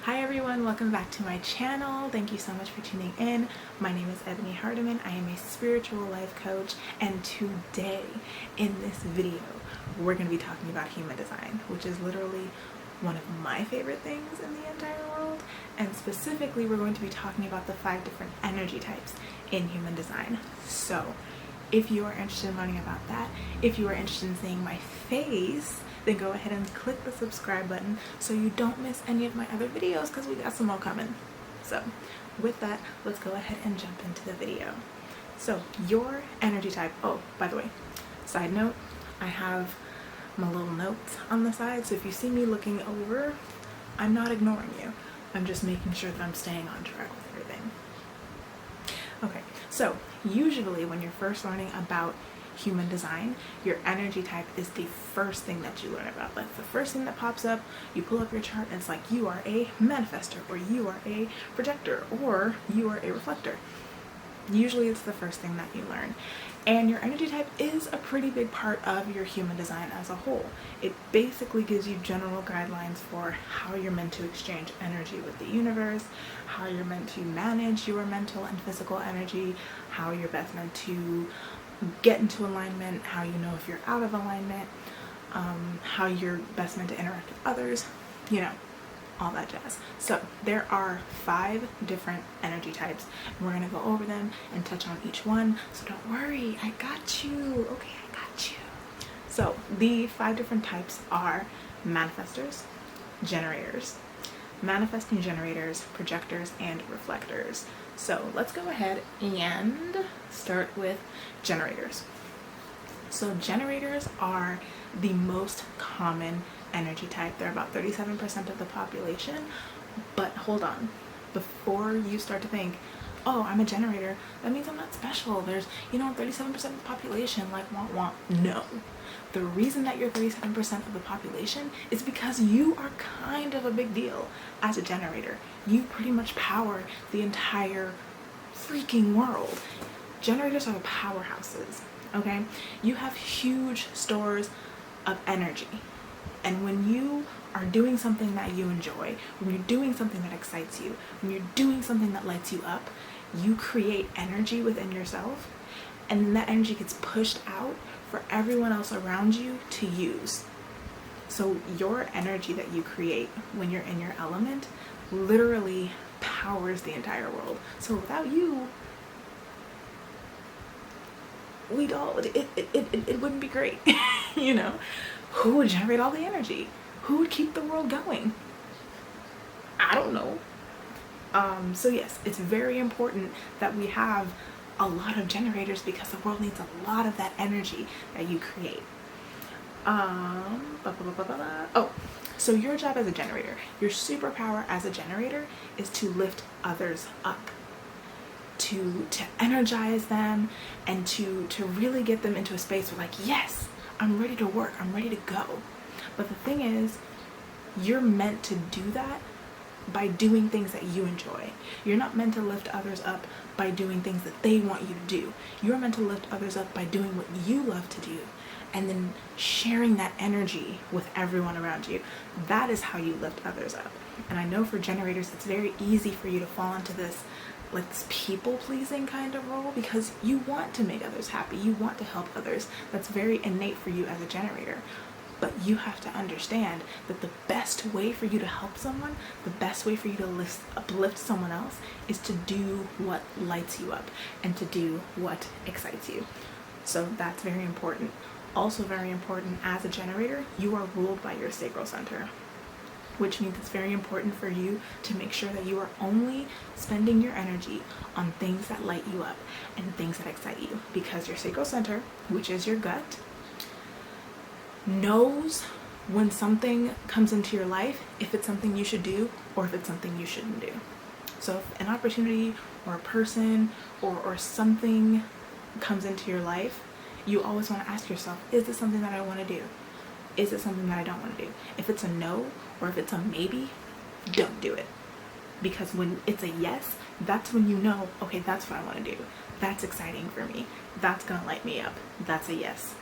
Hi everyone, welcome back to my channel. Thank you so much for tuning in. My name is Ebony Hardiman. I am a spiritual life coach, and today in this video we're going to be talking about human design, which is literally one of my favorite things in the entire world. And specifically we're going to be talking about the 5 different energy types in human design. So if you are interested in learning about that, if you are interested in seeing my face, then go ahead and click the subscribe button so you don't miss any of my other videos, because we got some more coming. So with that, let's go ahead and jump into the video. So your energy type, oh, by the way, side note, I have my little notes on the side, so if you see me looking over, I'm not ignoring you. I'm just making sure that I'm staying on track with everything. Okay, so usually when you're first learning about human design, your energy type is the first thing that you learn about. That's the first thing that pops up. You pull up your chart and it's like, you are a manifestor, or you are a projector, or you are a reflector. Usually it's the first thing that you learn. And your energy type is a pretty big part of your human design as a whole. It basically gives you general guidelines for how you're meant to exchange energy with the universe, how you're meant to manage your mental and physical energy, how you're best meant to get into alignment, how you know if you're out of alignment, how you're best meant to interact with others, you know, all that jazz. So there are 5 different energy types, and we're going to go over them and touch on each one. So don't worry, I got you. Okay, I got you. So the 5 different types are manifestors, generators, manifesting generators, projectors, and reflectors. So let's go ahead and start with generators. So generators are the most common energy type. They're about 37% of the population. But hold on, before you start to think, oh, I'm a generator, that means I'm not special. There's, 37% of the population, like, want. No. The reason that you're 37% of the population is because you are kind of a big deal as a generator. You pretty much power the entire freaking world. Generators are powerhouses, okay? You have huge stores of energy. And when you are doing something that you enjoy, when you're doing something that excites you, when you're doing something that lights you up, you create energy within yourself, and then that energy gets pushed out for everyone else around you to use. So your energy that you create when you're in your element literally powers the entire world. So without you, it wouldn't be great. Who would generate all the energy? Who would keep the world going? I don't know. So yes, it's very important that we have a lot of generators, because the world needs a lot of that energy that you create. So your job as a generator, your superpower as a generator, is to lift others up, to energize them, and to really get them into a space where, like, yes, I'm ready to work, I'm ready to go. But the thing is, you're meant to do that by doing things that you enjoy. You're not meant to lift others up by doing things that they want you to do. You're meant to lift others up by doing what you love to do, and then sharing that energy with everyone around you. That is how you lift others up. And I know for generators, it's very easy for you to fall into this people-pleasing kind of role, because you want to make others happy. You want to help others. That's very innate for you as a generator. But you have to understand that the best way for you to help someone, the best way for you to uplift someone else, is to do what lights you up and to do what excites you. So that's very important. Also very important, as a generator, you are ruled by your sacral center, which means it's very important for you to make sure that you are only spending your energy on things that light you up and things that excite you, because your sacral center, which is your gut, knows when something comes into your life, if it's something you should do or if it's something you shouldn't do. So if an opportunity or a person or something comes into your life, you always want to ask yourself, is this something that I want to do? Is it something that I don't want to do? If it's a no, or if it's a maybe, don't do it. Because when it's a yes, that's when you know, okay, that's what I want to do. That's exciting for me. That's going to light me up. That's a yes.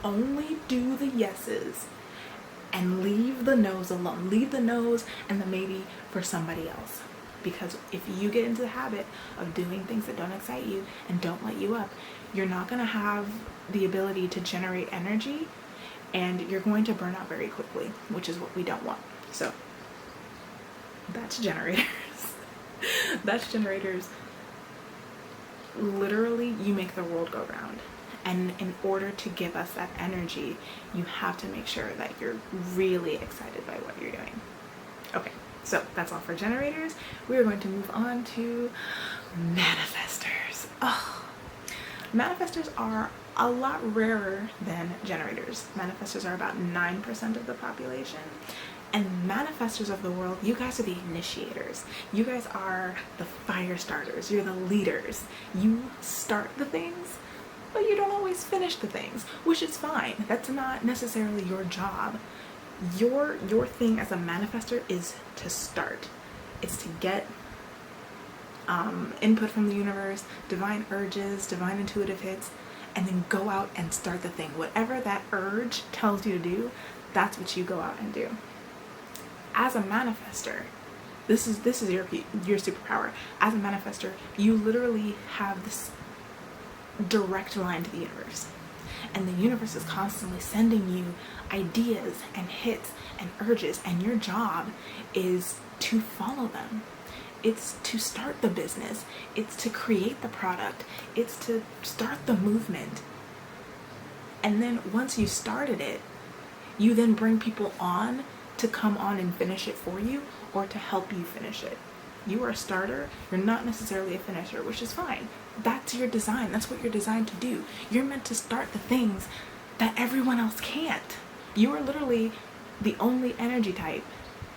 Only do the yeses and leave the no's alone. Leave the no's and the maybe for somebody else. Because if you get into the habit of doing things that don't excite you and don't light you up, you're not going to have the ability to generate energy, and you're going to burn out very quickly, which is what we don't want. So that's generators. That's generators. Literally, you make the world go round. And in order to give us that energy, you have to make sure that you're really excited by what you're doing. Okay, so that's all for generators. We are going to move on to manifestors. Oh, manifestors are a lot rarer than generators. Manifestors are about 9% of the population. And manifestors of the world, you guys are the initiators. You guys are the fire starters. You're the leaders. You start the things, but you don't always finish the things, which is fine. That's not necessarily your job. Your thing as a manifestor is to start. It's to get input from the universe, divine urges, divine intuitive hits, and then go out and start the thing. Whatever that urge tells you to do, that's what you go out and do. As a manifestor, this is your superpower. As a manifestor, you literally have this direct line to the universe, and the universe is constantly sending you ideas and hits and urges, and your job is to follow them. It's to start the business. It's to create the product. It's to start the movement. And then once you started it, you then bring people on to come on and finish it for you, or to help you finish it. You are a starter. You're not necessarily a finisher, which is fine. That's your design. That's what you're designed to do. You're meant to start the things that everyone else can't. You are literally the only energy type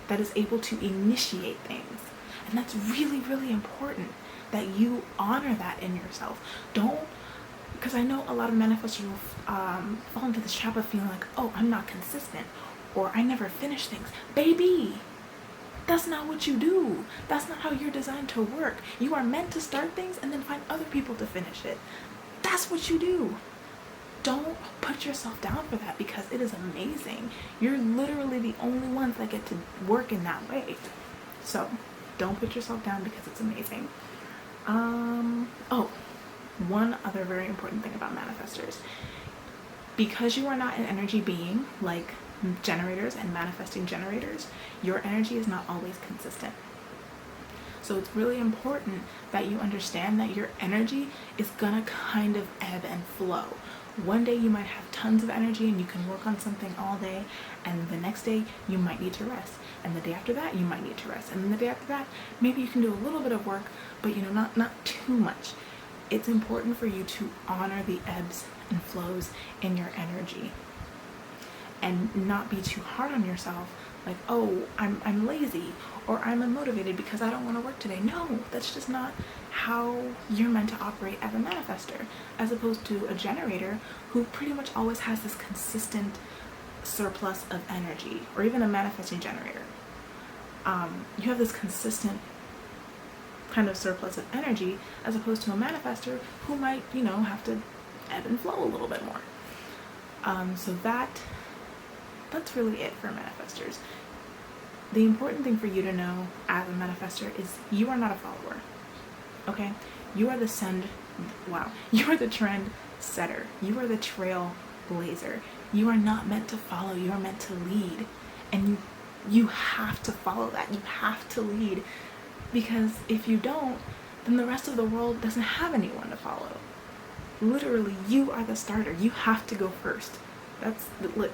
that is able to initiate things. And that's really, really important that you honor that in yourself. Don't, because I know a lot of manifestors will fall into this trap of feeling like, oh, I'm not consistent, or I never finish things. Baby, that's not what you do. That's not how you're designed to work. You are meant to start things and then find other people to finish it. That's what you do. Don't put yourself down for that, because it is amazing. You're literally the only ones that get to work in that way. So don't put yourself down, because it's amazing. Oh, one other very important thing about manifestors. Because you are not an energy being like generators and manifesting generators, your energy is not always consistent. So it's really important that you understand that your energy is gonna kind of ebb and flow. One day you might have tons of energy and you can work on something all day, and the next day you might need to rest, and the day after that you might need to rest, and then the day after that maybe you can do a little bit of work, but not too much. It's important for you to honor the ebbs and flows in your energy, and not be too hard on yourself, like, oh, I'm lazy, or I'm unmotivated because I don't want to work today. No, that's just not how you're meant to operate as a manifestor, as opposed to a generator who pretty much always has this consistent surplus of energy, or even a manifesting generator. You have this consistent kind of surplus of energy, as opposed to a manifestor who might, have to ebb and flow a little bit more. So that's really it for manifestors. The important thing for you to know as a manifestor is you are not a follower. Okay? You are you are the trend setter. You are the trail blazer. You are not meant to follow. You are meant to lead. And you have to follow that. You have to lead. Because if you don't, then the rest of the world doesn't have anyone to follow. Literally, you are the starter. You have to go first. Look,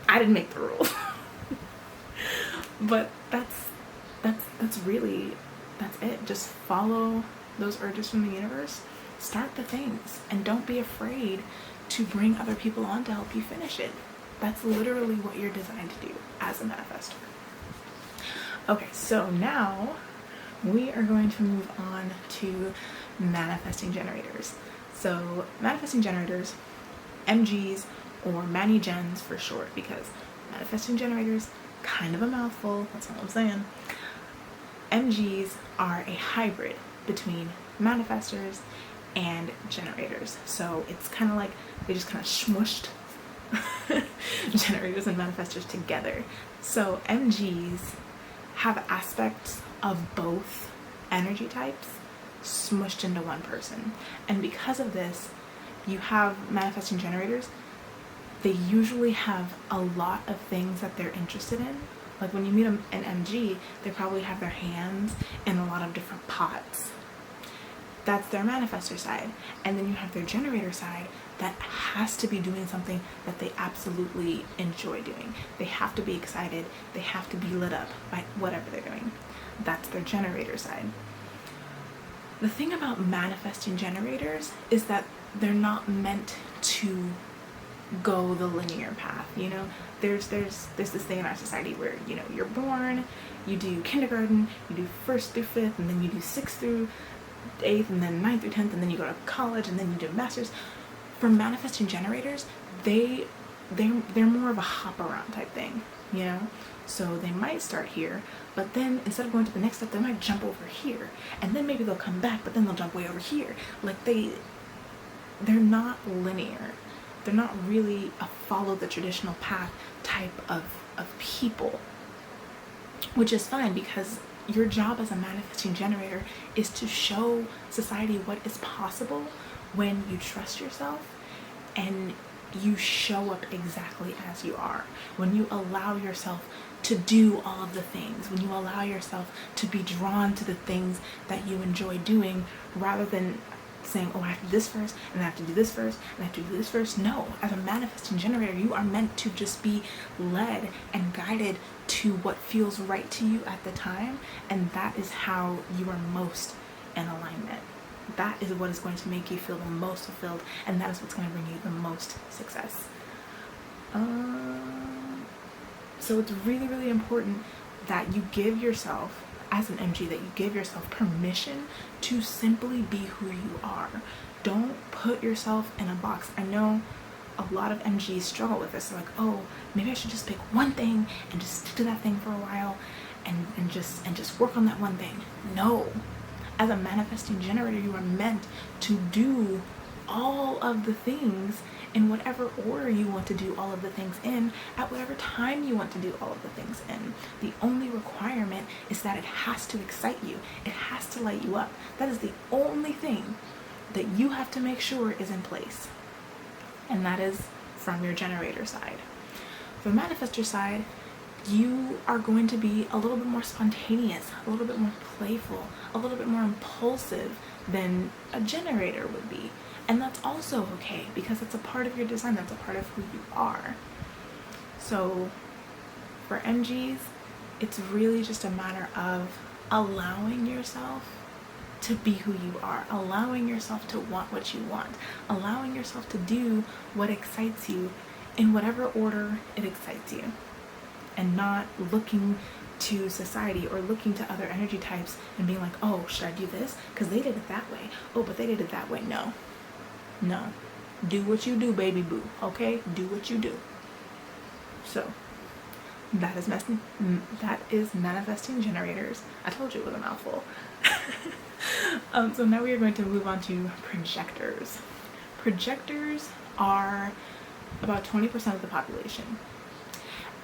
I didn't make the rules. But that's it. Just follow those urges from the universe. Start the things, and don't be afraid to bring other people on to help you finish it. That's literally what you're designed to do as a manifestor. Okay, so now we are going to move on to manifesting generators. So manifesting generators, MGs, or Mani-Gens for short, because manifesting generators, kind of a mouthful, that's all I'm saying. MGs are a hybrid between manifestors and generators. So it's kind of like they just kind of smushed generators and manifestors together. So MGs have aspects of both energy types smushed into one person. And because of this, you have manifesting generators. They usually have a lot of things that they're interested in. Like when you meet an MG, they probably have their hands in a lot of different pots. That's their manifestor side. And then you have their generator side that has to be doing something that they absolutely enjoy doing. They have to be excited. They have to be lit up by whatever they're doing. That's their generator side. The thing about manifesting generators is that they're not meant to go the linear path. You know, there's this thing in our society where, you know, you're born, you do kindergarten, you do 1st through 5th, and then you do 6th through 8th, and then 9th through 10th, and then you go to college, and then you do masters. For manifesting generators, they're more of a hop around type thing, you know. So they might start here, but then instead of going to the next step, they might jump over here, and then maybe they'll come back, but then they'll jump way over here. Like they're not linear. They're not really a follow the traditional path type of people, which is fine, because your job as a manifesting generator is to show society what is possible when you trust yourself and you show up exactly as you are. When you allow yourself to do all of the things, when you allow yourself to be drawn to the things that you enjoy doing, rather than saying, oh, I have to do this first, and I have to do this first, and I have to do this first. No, as a manifesting generator, you are meant to just be led and guided to what feels right to you at the time, and that is how you are most in alignment. That is what is going to make you feel the most fulfilled, and that is what's going to bring you the most success. So it's really, really important that you give yourself, as an MG, that you give yourself permission to simply be who you are. Don't put yourself in a box. I know a lot of MGs struggle with this. They're like, oh, maybe I should just pick one thing and just stick to that thing for a while and just work on that one thing. No. As a manifesting generator, you are meant to do all of the things in whatever order you want to do all of the things in, at whatever time you want to do all of the things in. The only requirement is that it has to excite you. It has to light you up. That is the only thing that you have to make sure is in place. And that is from your generator side. For the manifestor side, you are going to be a little bit more spontaneous, a little bit more playful, a little bit more impulsive than a generator would be. And that's also okay, because it's a part of your design, that's a part of who you are. So for MGs, it's really just a matter of allowing yourself to be who you are, allowing yourself to want what you want, allowing yourself to do what excites you in whatever order it excites you, and not looking to society or looking to other energy types and being like, oh, should I do this? Because they did it that way. Oh, but they did it that way. No. Do what you do, baby boo. Okay? Do what you do. So that is manifesting generators. I told you it was a mouthful. So now we are going to move on to projectors. Projectors are about 20% of the population.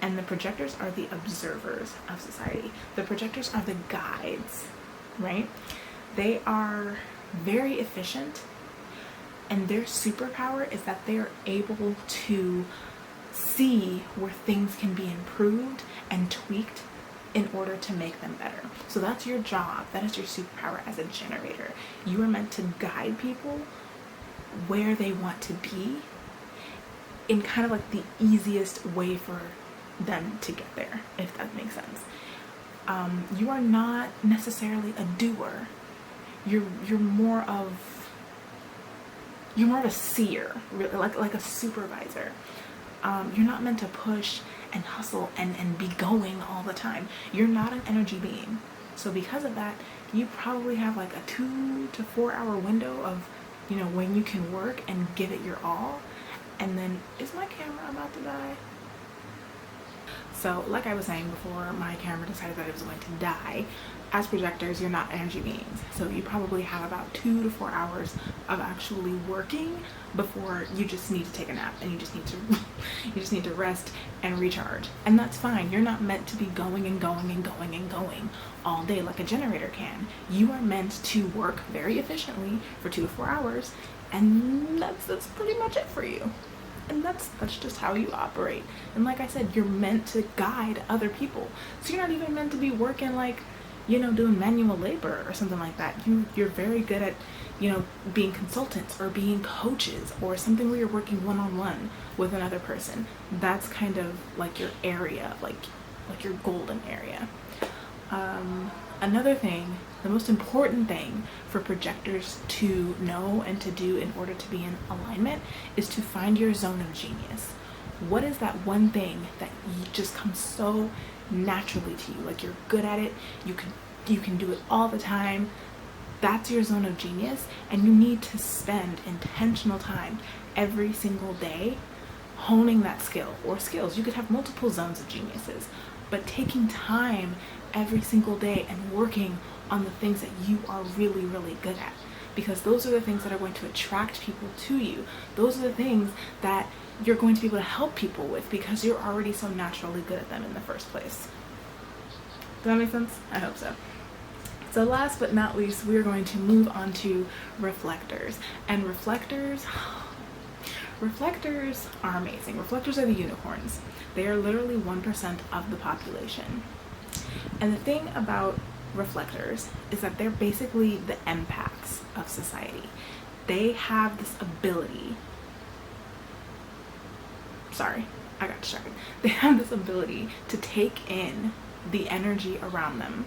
And the projectors are the observers of society. The projectors are the guides, right? They are very efficient, and their superpower is that they are able to see where things can be improved and tweaked in order to make them better. So that's your job. That is your superpower as a generator. You are meant to guide people where they want to be in kind of like the easiest way for them to get there, if that makes sense. You are not necessarily a doer. You're more of a seer, really, like a supervisor. You're not meant to push and hustle and be going all the time. You're not an energy being. So because of that, you probably have like a 2 to 4 hour window of, you know, when you can work and give it your all. And then, is my camera about to die? So like I was saying before my camera decided that it was going to die, as projectors, you're not energy beings. So you probably have about 2 to 4 hours of actually working before you just need to take a nap, and you just need to rest and recharge. And that's fine. You're not meant to be going and going and going and going all day like a generator can. You are meant to work very efficiently for 2 to 4 hours, and that's pretty much it for you. And that's just how you operate. And like I said, you're meant to guide other people. So you're not even meant to be working like, doing manual labor or something like that. You're very good at, being consultants or being coaches or something where you're working one-on-one with another person. That's kind of like your area, like your golden area. Another thing, the most important thing for projectors to know and to do in order to be in alignment is to find your zone of genius. What is that one thing that just comes so naturally to you? Like you're good at it, you can do it all the time. That's your zone of genius, and you need to spend intentional time every single day honing that skill or skills. You could have multiple zones of geniuses, but taking time every single day and working on the things that you are really, really good at, because those are the things that are going to attract people to you. Those are the things that you're going to be able to help people with because you're already so naturally good at them in the first place. Does that make sense? I hope so. So last but not least, we're going to move on to reflectors. And reflectors are amazing. Reflectors are the unicorns. They are literally 1% of the population. And the thing about reflectors is that they're basically the empaths of society. They have this ability. Sorry, I got distracted. They have this ability to take in the energy around them.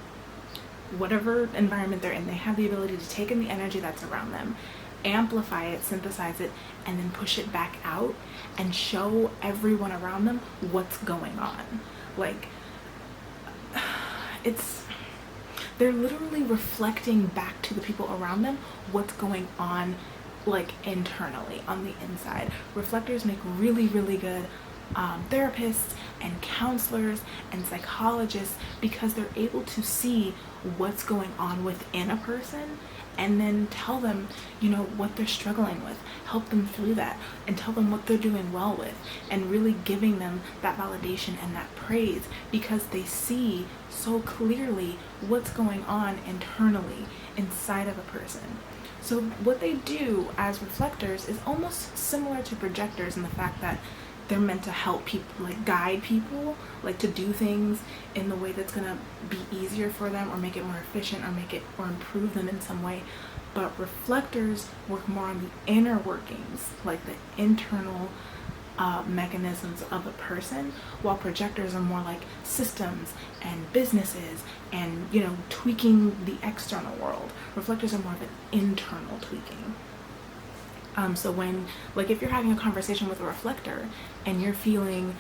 Whatever environment they're in, they have the ability to take in the energy that's around them, amplify it, synthesize it, and then push it back out and show everyone around them what's going on. Like, they're literally reflecting back to the people around them what's going on, like internally on the inside. Reflectors make really, really good therapists and counselors and psychologists because they're able to see what's going on within a person and then tell them, what they're struggling with, help them through that, and tell them what they're doing well with, and really giving them that validation and that praise because they see so clearly what's going on internally inside of a person. So what they do as reflectors is almost similar to projectors in the fact that they're meant to help people, like guide people, like to do things in the way that's gonna be easier for them or make it more efficient or improve them in some way. But reflectors work more on the inner workings, like the internal mechanisms of a person, while projectors are more like systems and businesses and tweaking the external world. Reflectors are more of an internal tweaking. So when, like, if you're having a conversation with a reflector and you're feeling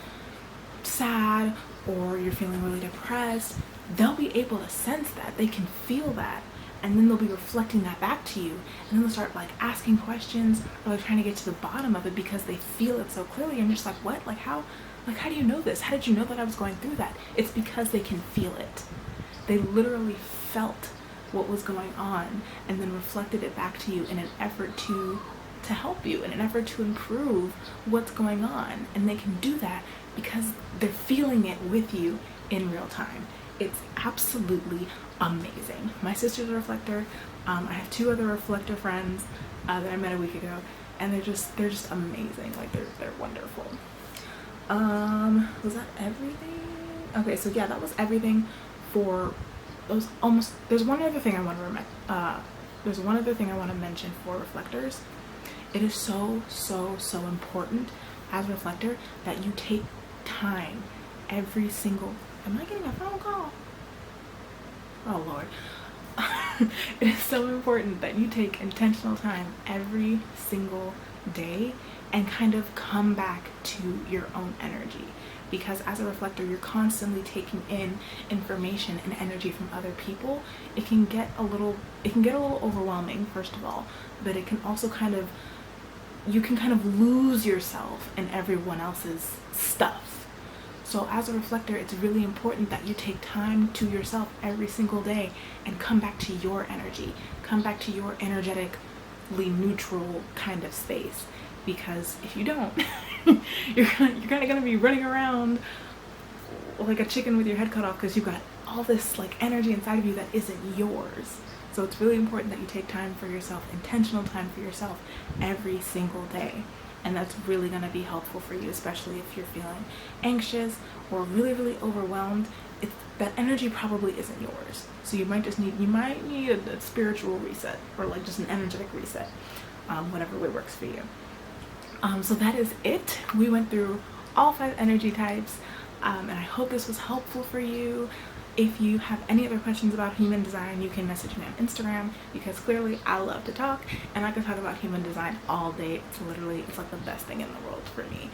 sad or you're feeling really depressed, they'll be able to sense that. They can feel that, and then they'll be reflecting that back to you, and then they'll start like asking questions or like trying to get to the bottom of it because they feel it so clearly. And you're just like, what? Like how do you know this? How did you know that I was going through that? It's because they can feel it. They literally felt what was going on and then reflected it back to you in an effort to help you, in an effort to improve what's going on. And they can do that because they're feeling it with you in real time. It's absolutely amazing. My sister's a reflector. I have 2 other reflector friends that I met a week ago, and they're just amazing. Like they're wonderful. Was that everything? Okay, so yeah, that was everything for those. There's one other thing I want to mention for reflectors. It is so important as a reflector that you take time every single... Am I getting a phone call? Oh Lord. It is so important that you take intentional time every single day and kind of come back to your own energy. Because as a reflector, you're constantly taking in information and energy from other people. It can get a little overwhelming, first of all, but it can also you can kind of lose yourself in everyone else's stuff. So as a reflector, it's really important that you take time to yourself every single day and come back to your energy, come back to your energetically neutral kind of space. Because if you don't, you're kind of gonna be running around like a chicken with your head cut off, because you've got all this like energy inside of you that isn't yours. So it's really important that you take time for yourself, intentional time for yourself every single day. And that's really going to be helpful for you, especially if you're feeling anxious or really overwhelmed. That energy probably isn't yours. So you might need a spiritual reset, or like just an energetic reset, whatever way works for you. So that is it. We went through all 5 energy types, and I hope this was helpful for you. If you have any other questions about human design, you can message me on Instagram, because clearly I love to talk and I can talk about human design all day. It's like the best thing in the world for me.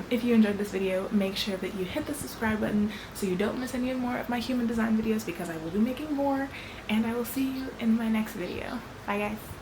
If you enjoyed this video, make sure that you hit the subscribe button so you don't miss any more of my human design videos, because I will be making more, and I will see you in my next video. Bye guys.